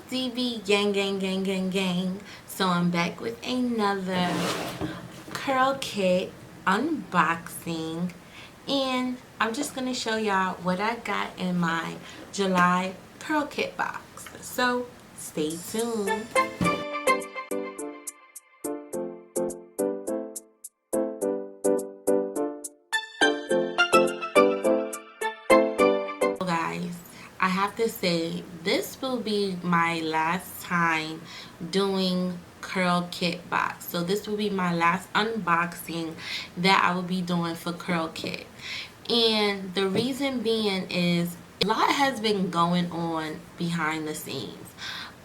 DV gang. So I'm back with another Curlkit unboxing, and I'm just gonna show y'all what I got in my July Curlkit box. So stay tuned. Guys, I have to say this will be my last time doing Curlkit box. So this will be my last unboxing that I will be doing for Curlkit. And the reason being is a lot has been going on behind the scenes.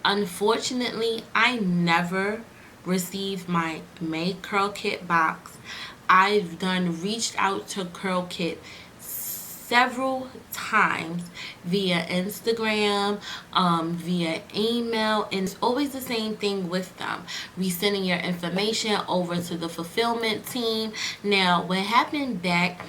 Unfortunately, I never received my May Curlkit box. I've reached out to Curlkit several times via Instagram, via email, and it's always the same thing with them. We sending your information over to the fulfillment team. Now, what happened back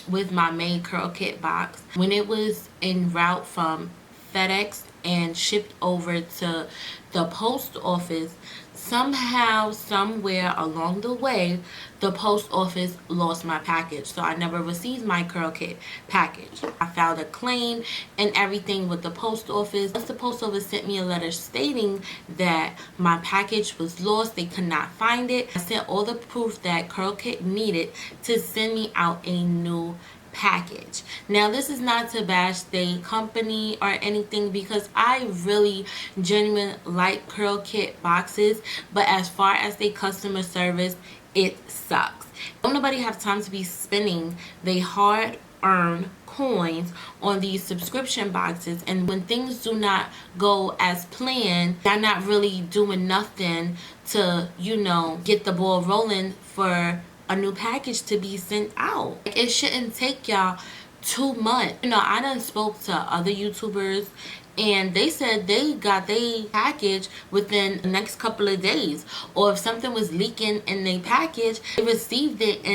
with my May Curlkit box, when it was en route from FedEx and shipped over to the post office, somehow, somewhere along the way, the post office lost my package. So I never received my Curlkit package. I filed a claim and everything with the post office. Once the post office sent me a letter stating that my package was lost, they could not find it, I sent all the proof that Curlkit needed to send me out a new package. Now, this is not to bash the company or anything, because I really genuinely like Curlkit boxes, but as far as the customer service, it sucks. Don't nobody have time to be spending their hard-earned coins on these subscription boxes, and when things do not go as planned, they're not really doing nothing to, you know, get the ball rolling for a new package to be sent out. It shouldn't take y'all 2 months. You know, I done spoke to other YouTubers and they said they got their package within the next couple of days, or if something was leaking in their package, they received it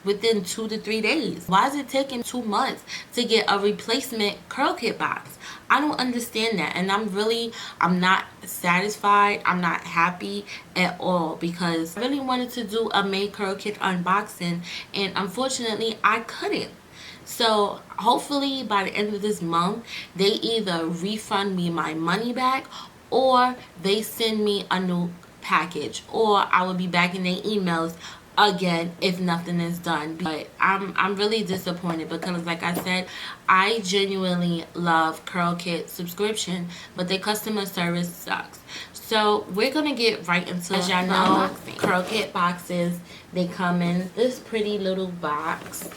within 2 to 3 days. Why is it taking 2 months to get a replacement Curlkit box? I don't understand that, and I'm not satisfied. I'm not happy at all, because I really wanted to do a May Curlkit unboxing, and unfortunately I couldn't. So hopefully by the end of this month, they either refund me my money back, or they send me a new package, or I will be back in their emails again if nothing is done. But I'm really disappointed, because like I said, I genuinely love Curlkit subscription, but their customer service sucks. So we're gonna get right into it. As y'all know, Curlkit boxes, they come in this pretty little box.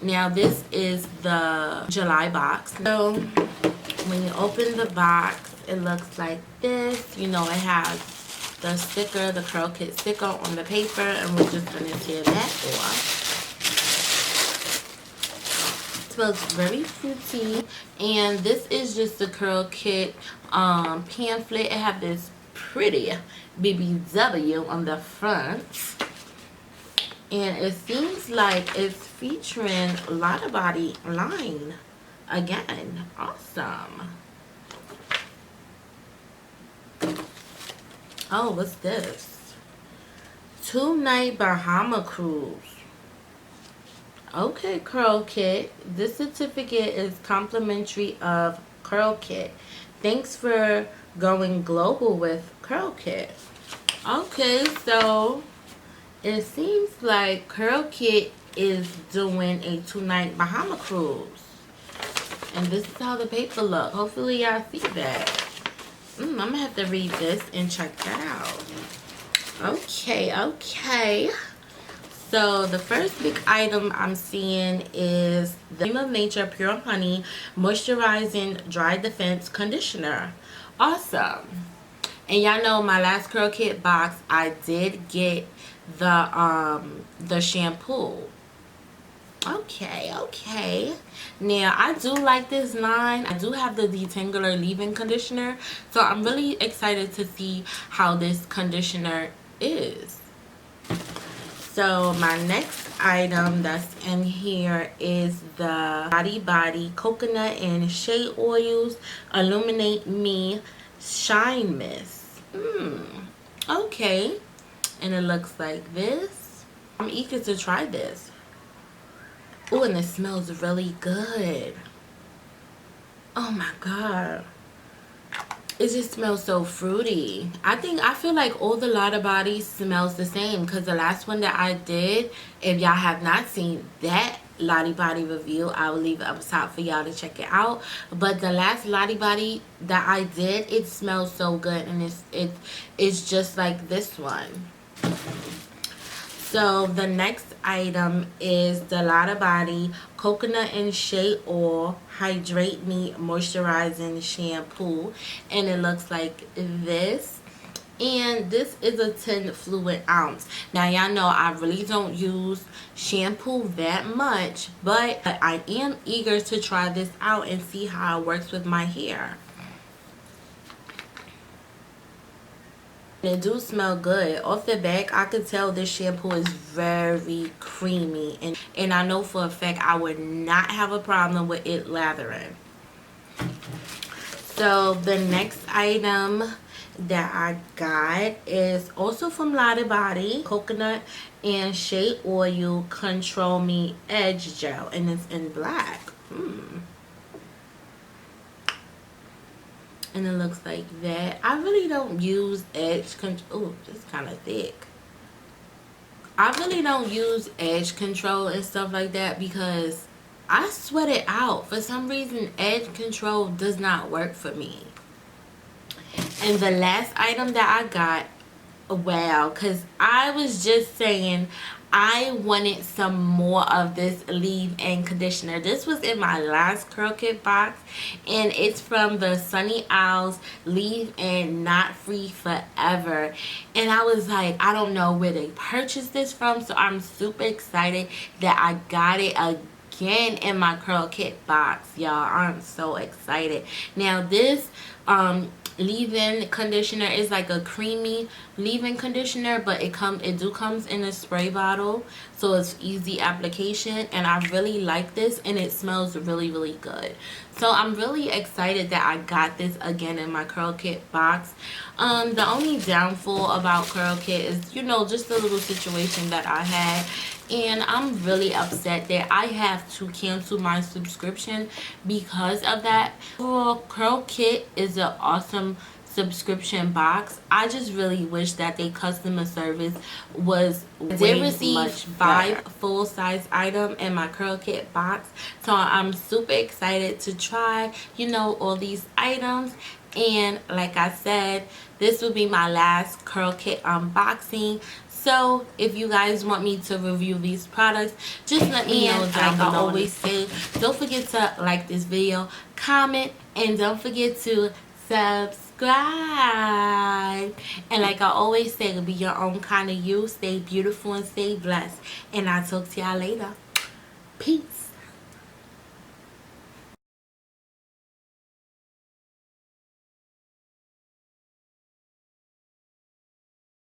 Now this is the July box. So when you open the box, it looks like this. You know, it has the sticker, the Curlkit sticker on the paper, and we're just going to tear that off. It smells very fruity, and this is just the Curlkit pamphlet. It has this pretty BBW on the front, and it seems like it's featuring LOTTA body line again. Awesome. Oh, what's this? 2-night Bahama cruise. Okay, Curlkit. This certificate is complimentary of Curlkit. Thanks for going global with Curlkit. Okay, so it seems like Curlkit is doing a 2-night Bahama cruise. And this is how the paper look. Hopefully y'all see that. I'm gonna have to read this and check that out. Okay. So the first big item I'm seeing is the Cream of Nature Pure Honey Moisturizing Dry Defense Conditioner. Awesome. And y'all know my last Curlkit box, I did get the shampoo. Okay. Now, I do like this line. I do have the Detangler leave-in conditioner, so I'm really excited to see how this conditioner is. So my next item that's in here is the Body Coconut and Shea Oils Illuminate Me Shine Mist. Okay. And it looks like this. I'm eager to try this. Oh, and it smells really good. Oh my god. It just smells so fruity. I feel like all the Lotta bodies smells the same, because the last one that I did, if y'all have not seen that Lottie Body review, I will leave it up top for y'all to check it out. But the last Lottie Body that I did, it smells so good, and it's just like this one. So the next item is the Lotta Body Coconut and Shea Oil Hydrate Me Moisturizing Shampoo. And it looks like this. And this is a 10 fluid ounce. Now y'all know I really don't use shampoo that much, but I am eager to try this out and see how it works with my hair. It do smell good. Off the back, I could tell this shampoo is very creamy, and I know for a fact I would not have a problem with it lathering. So the next item that I got is also from Lotta Body, Coconut and Shea Oil Control Me Edge Gel, and it's in black. And it looks like that. I really don't use edge control. Oh, it's kind of thick. I really don't use edge control and stuff like that because I sweat it out. For some reason, edge control does not work for me. And the last item that I got, wow, because I was just saying I wanted some more of this leave-in conditioner. This was in my last Curlkit box, and it's from the Sunny Owls Leave-In Not Free Forever. And I was like, I don't know where they purchased this from, so I'm super excited that I got it again in my Curlkit box, y'all. I'm so excited. Now this leave-in conditioner is like a creamy leave-in conditioner, but it comes in a spray bottle, so it's easy application, and I really like this, and it smells really, really good. So I'm really excited that I got this again in my Curlkit box. The only downfall about Curlkit is, you know, just the little situation that I had, and I'm really upset that I have to cancel my subscription because of that. Well, Curlkit is an awesome subscription box. I just really wish that their customer service was way received 5 full-size items in my Curlkit box. So I'm super excited to try, you know, all these items. And like I said, this will be my last Curlkit unboxing. So if you guys want me to review these products, just let me know down below. Like I always say, don't forget to like this video, comment, and don't forget to subscribe. And like I always say, be your own kind of you. Stay beautiful and stay blessed. And I'll talk to y'all later. Peace.